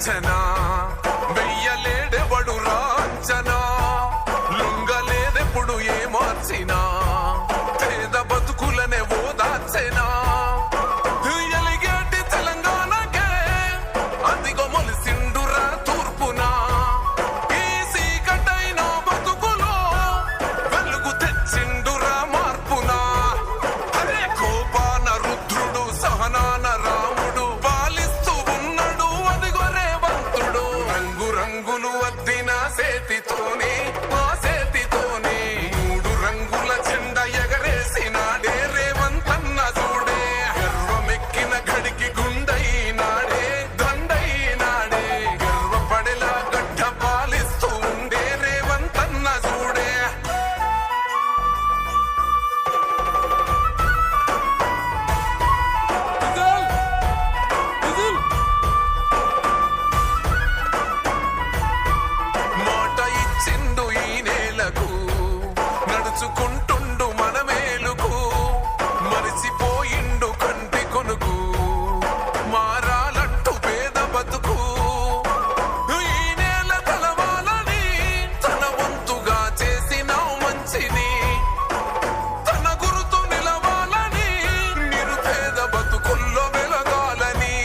వంచనా వెయ్యలేడెవడు రాంచనా లొంగలేదెప్పుడు ఏ మార్చినా పేద బతుకులనే ఓదార్చెనా ఎలిగేటి తెలంగాణకే అదిగో మొలిసిండురా తూర్పునా ఈ సీకటైన బతుకులో వెలుగు తెచ్చిండురా మార్పునా అరే కోపాన రుద్రుడు సహనాన రాముడు పాలిస్తూ ఉన్నాడు అదిగో రేవంతుడు రంగు రంగులు అద్దిన సేతితోనే ఆ సేతితోనే మూడు రంగుల జెండా ఎగరేసినాడే రేవంతన్న చూడే గర్వమెక్కిన గడికి గుండైనాడే దండైనాడే గర్వపడేలా గడ్డ పాలిస్తూ ఉండే రేవంతన్న చూడే మాట ఇచ్చిండు ఈ నేలకు నడుచుకుంటుండు మన మేలుకు మరిచిపోయిండు కంటి కొనుకు మారాలంటూ పేద బతుకు ఈ నేల తలవాలని తన వంతుగా చేసిన మంచిని తన గురుతు నిలవాలని నిరుపేద బతుకుల్లో వెలగాలని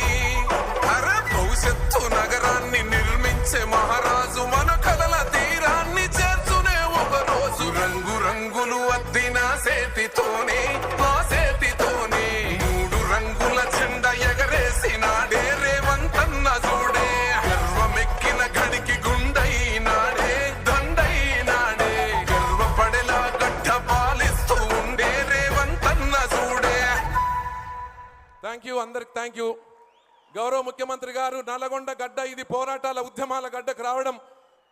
అరే భవిష్యత్తు నగరాన్ని నిర్మించే మహారాజు మన కలల తీరాన్ని చేర్చునే ఒక రోజు రంగు రంగులు అద్దిన సేతితోనే ఆ సేతితోనే మూడు రంగుల జెండా ఎగరేసినాడే రేవంతన్న చూడే గర్వమెక్కిన గడికి గుండైనాడే దండైనాడే గర్వపడేలా గడ్డ పాలిస్తూ ఉండే రేవంతన్న చూడే. థ్యాంక్ యూ, అందరికి థ్యాంక్ యూ. గౌరవ ముఖ్యమంత్రి గారు నల్లగొండ గడ్డ ఇది పోరాటాల ఉద్యమాల గడ్డకు రావడం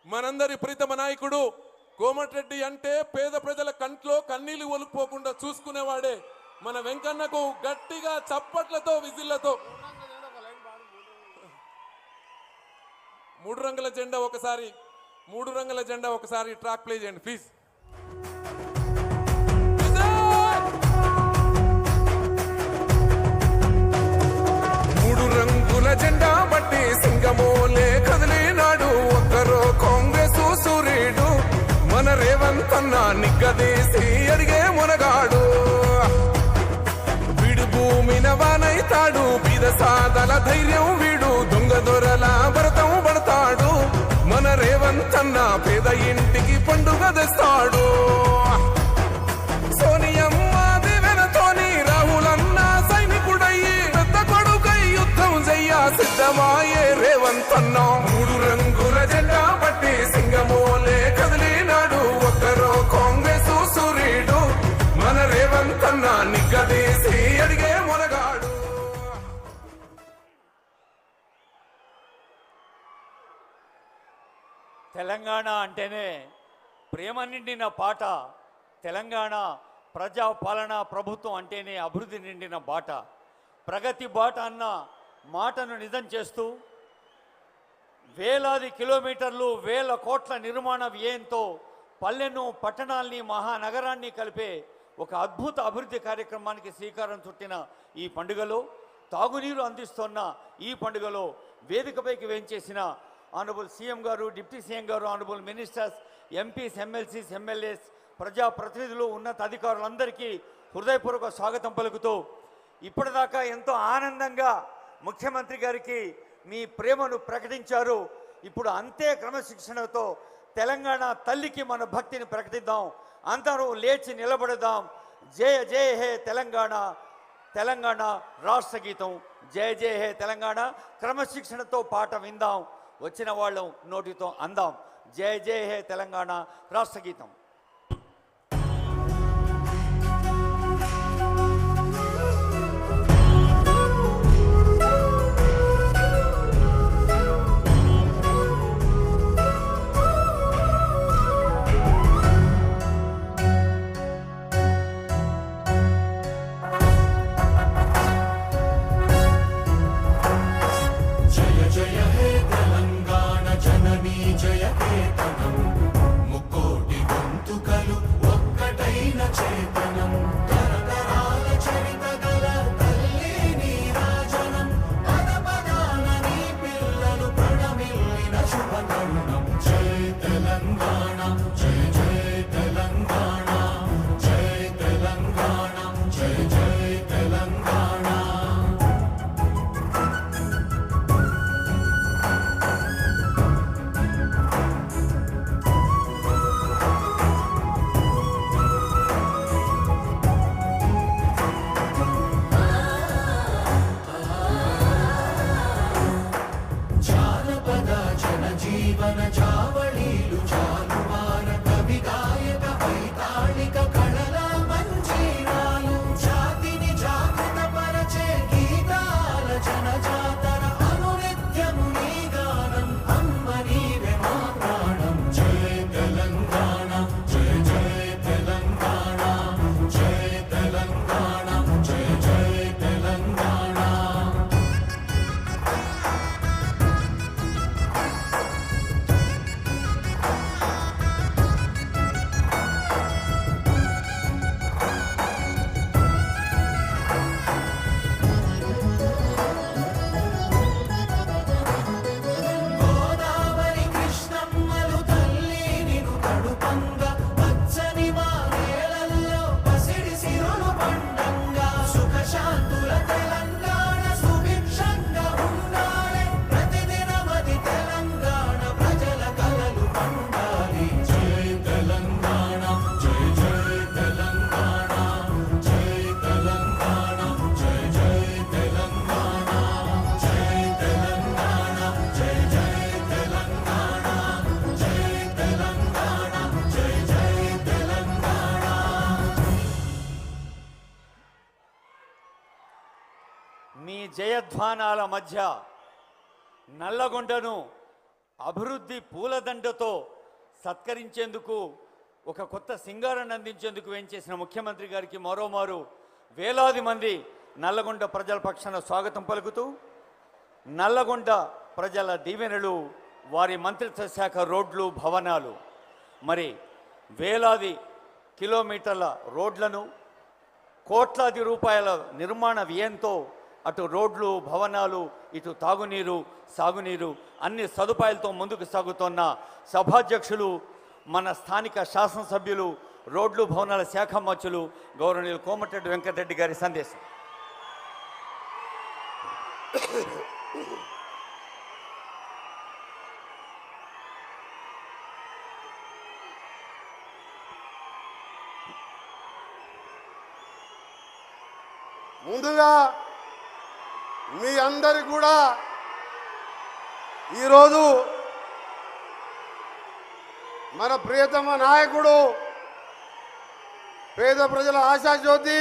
మనందరి ప్రీతమ నాయకుడు కోమటిరెడ్డి అంటే పేద ప్రజల కంట్లో కన్నీళ్లు ఒలుపుకోకుండా చూసుకునేవాడే మన వెంకన్నకు గట్టిగా చప్పట్లతో విజిల్లతో మూడు రంగుల జెండా ఒకసారి ట్రాక్ ప్లే చేయండి ప్లీజ్. మూడు రంగుల జెండా బట్టి సింగమోలే కదిలినాడు ఒక్కరో కాంగ్రెస్ సూర్యుడు మన రేవంతన్న నిగ్గదీసి అడిగే మునగాడు వీడు భూమిన వానైతాడు బీద సాదల ధైర్యం వీడు దొంగ దొరల భరతం పడతాడు మన రేవంతన్న పేద ఇంటికి పండుగ తెస్తాడు సోనియమ్మ దివెనతోని రాహులన్న సైనికుడయ్యి పెద్ద కొడుకై యుద్ధం చెయ్య సిద్ధమాయే రేవంతన్న మూడు రంగుల జెండా బట్టి సింగమోలే కదిలినాడు ఒక్కరో కాంగ్రెస్ సూర్యుడు మన రేవంతన్న నిగ్గదీసి అడిగే మునగాడు. తెలంగాణ అంటేనే ప్రేమ నిండిన పాట. తెలంగాణ ప్రజాపాలన ప్రభుత్వం అంటేనే అభివృద్ధి నిండిన బాట. ప్రగతి బాట అన్న మాటను నిజం చేస్తూ వేలాది కిలోమీటర్లు వేల కోట్ల నిర్మాణ వ్యయంతో పల్లెను పట్టణాల్ని మహానగరాన్ని కలిపే ఒక అద్భుత అభివృద్ధి కార్యక్రమానికి శ్రీకారం చుట్టిన ఈ పండుగలో తాగునీరు అందిస్తున్న ఈ పండుగలో వేదికపైకి వేంచేసిన ఆనరబుల్ సీఎం గారు, డిప్యూటీ సీఎం గారు, honourable ministers, MPs, MLCs, MLAs, ప్రజాప్రతినిధులు, ఉన్నతాధికారులందరికీ హృదయపూర్వక స్వాగతం పలుకుతూ ఇప్పటిదాకా ఎంతో ఆనందంగా ముఖ్యమంత్రి గారికి మీ ప్రేమను ప్రకటించారు. ఇప్పుడు అంతే క్రమశిక్షణతో తెలంగాణ తల్లికి మన భక్తిని ప్రకటిద్దాం. అందరూ లేచి నిలబడదాం. జయ జయ హే తెలంగాణ, తెలంగాణ రాష్ట్ర గీతం జయ జయ హే తెలంగాణ. క్రమశిక్షణతో పాట విందాం, వచ్చిన వాళ్ళం నోటితో అందాం. జయ జయ హే తెలంగాణ రాష్ట్ర గీతం. జయ కేతనం ముక్కోటి జీవన జావళీలు జాలువార కవి గాయక వైతాళిక కళల మంజీరాలు జాతిని జాగృత పరచే గీతాల జనజాతర అనునిత్యము నీ గానం అమ్మ నీవే మా ప్రాణం జయ తెలంగాణ జయ జయ తెలంగాణ జయ తెలంగాణ జయ జయ తెలంగాణ గోదావరి కృష్ణమ్మలు తల్లి నిను తడుపంగా పచ్చని మా నేలల్లో పసిడి సిరులు పండంగా సుఖ శాంతుల తెలంగాణ సుభిక్షంగా ఉండాలి ప్రతిదినమది తెలంగాణ ప్రజల కలలు పండాలి జై తెలంగాణ జై జై తెలంగాణ జై తెలంగాణ జై జై తెలంగాణ జై తెలంగాణ జై జై తెలంగాణ జై తెలంగాణ జై జై తెలంగాణ మీ జయధ్వానాల మధ్య నల్లగొండను అభివృద్ధి పూలదండతో సత్కరించేందుకు ఒక కొత్త సింగారాన్ని అందించేందుకు వేంచేసిన ముఖ్యమంత్రి గారికి మరోమారు వేలాది మంది నల్లగొండ ప్రజల పక్షాన స్వాగతం పలుకుతూ నల్లగొండ ప్రజల దీవెనలు వారి మంత్రిత్వ శాఖ రోడ్లు భవనాలు మరి వేలాది కిలోమీటర్ల రోడ్లను కోట్లాది రూపాయల నిర్మాణ వ్యయంతో అటు రోడ్లు భవనాలు ఇటు తాగునీరు సాగునీరు అన్ని సదుపాయాలతో ముందుకు సాగుతున్న సభాధ్యక్షులు మన స్థానిక శాసనసభ్యులు రోడ్లు భవనాల శాఖ మంత్రులు గౌరవనీయులు కోమటిరెడ్డి వెంకటరెడ్డి గారి సందేశం. ముందుగా మీ అందరికి కూడా ఈరోజు మన ప్రియతమ నాయకుడు పేద ప్రజల ఆశాజ్యోతి